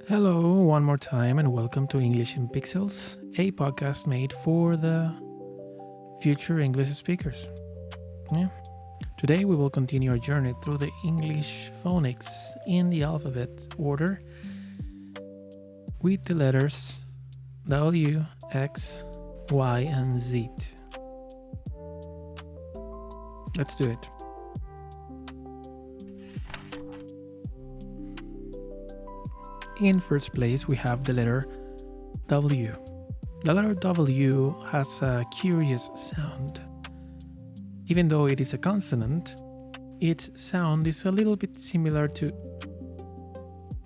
Hello, one more time, and welcome to English in Pixels, a podcast made for the future English speakers. Yeah. Today we will continue our journey through the English phonics in the alphabet order with the letters W, X, Y, and Z. Let's do it. In first place, we have the letter W. The letter W has a curious sound. Even though it is a consonant, its sound is a little bit similar to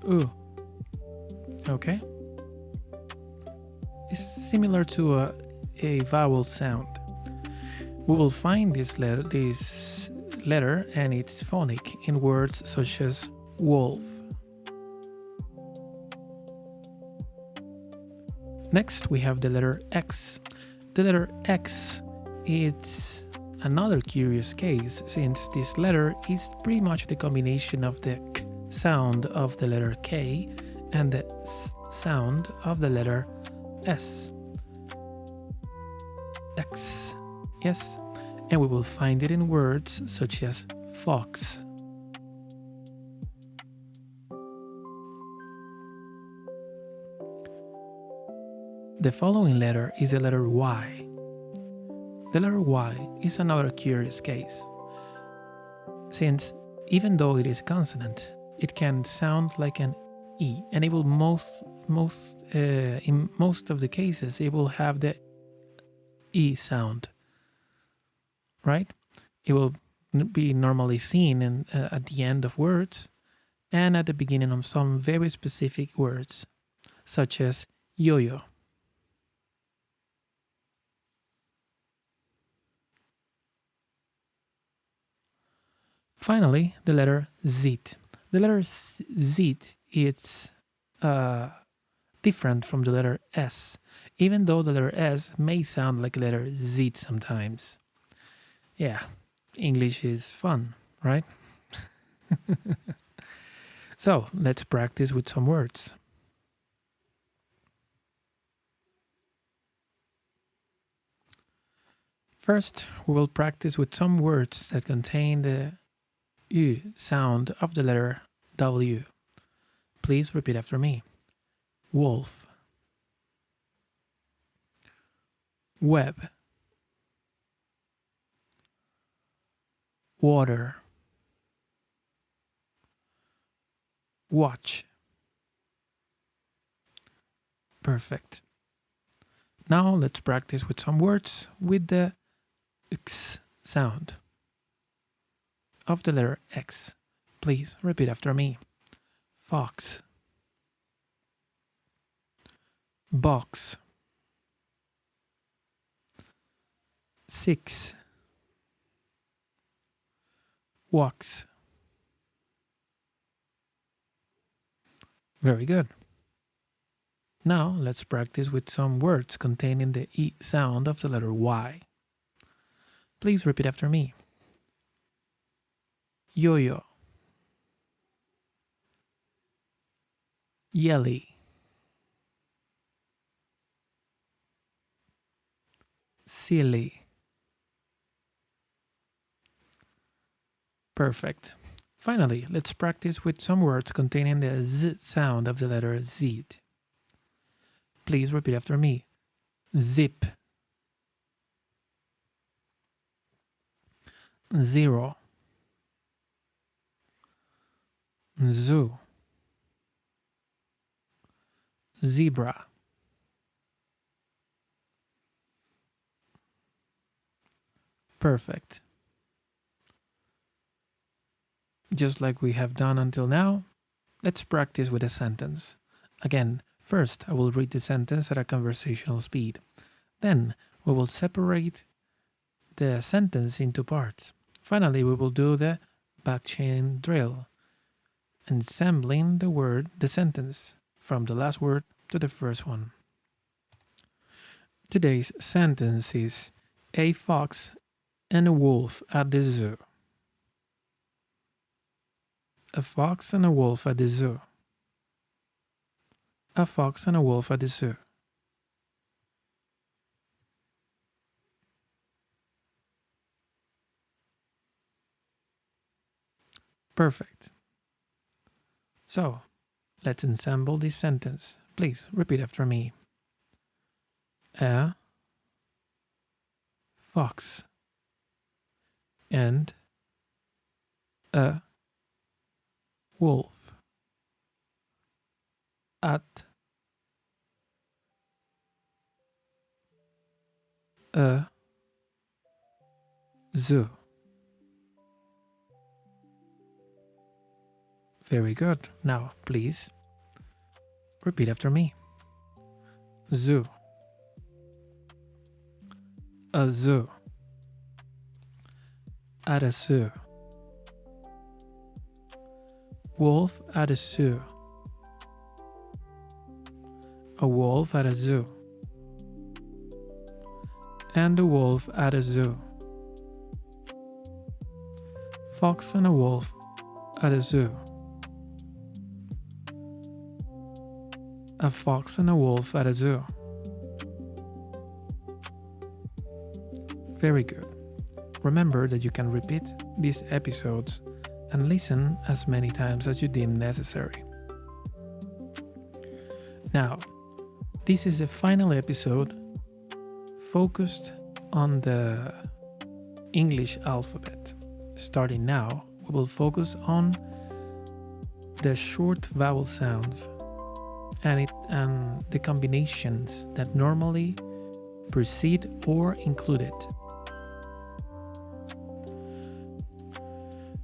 U. Okay? It's similar to a vowel sound. We will find this letter and its phonic in words such as wolf. Next, we have the letter X. The letter X is another curious case, since this letter is pretty much the combination of the K sound of the letter K and the S sound of the letter S. X. Yes. And we will find it in words such as fox. The following letter is the letter Y. The letter Y is another curious case, since even though it is a consonant, it can sound like an E, and it will in most of the cases it will have the E sound, right? It will be normally seen at the end of words and at the beginning of some very specific words, such as yo-yo. Finally, the letter Z. The letter Z is different from the letter S, even though the letter S may sound like letter Z sometimes. Yeah, English is fun, right? So, let's practice with some words. First, we will practice with some words that contain the U sound of the letter W. Please repeat after me. Wolf. Web. Water. Watch. Perfect. Now let's practice with some words with the X sound of the letter X. Please repeat after me. Fox. Box. 6. Wax. Very good. Now let's practice with some words containing the E sound of the letter Y. Please repeat after me. Yo-yo. Yelly. Silly. Perfect. Finally, let's practice with some words containing the Z sound of the letter Z. Please repeat after me. Zip. Zero. Zoo. Zebra. Perfect. Just like we have done until now, let's practice with a sentence. Again, first I will read the sentence at a conversational speed. Then we will separate the sentence into parts. Finally, we will do the backchain drill, ensembling the sentence from the last word to the first one. Today's sentence is a fox and a wolf at the zoo. A fox and a wolf at the zoo. A fox and a wolf at the zoo. Perfect. So, let's ensemble this sentence. Please repeat after me. A fox and a wolf at a zoo. Very good. Now, please repeat after me. Zoo. A zoo. At a zoo. Wolf at a zoo. A wolf at a zoo. And a wolf at a zoo. Fox and a wolf at a zoo. A fox and a wolf at a zoo. Very good. Remember that you can repeat these episodes and listen as many times as you deem necessary. Now, this is the final episode focused on the English alphabet. Starting now, we will focus on the short vowel sounds and the combinations that normally precede or include it.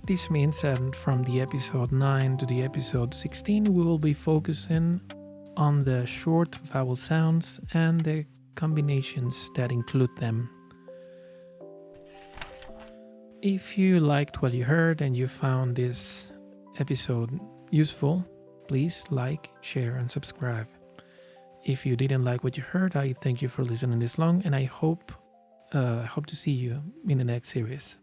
This means that from the episode 9 to the episode 16, we will be focusing on the short vowel sounds and the combinations that include them. If you liked what you heard and you found this episode useful, please like, share, and subscribe. If you didn't like what you heard, I thank you for listening this long, and I hope to see you in the next series.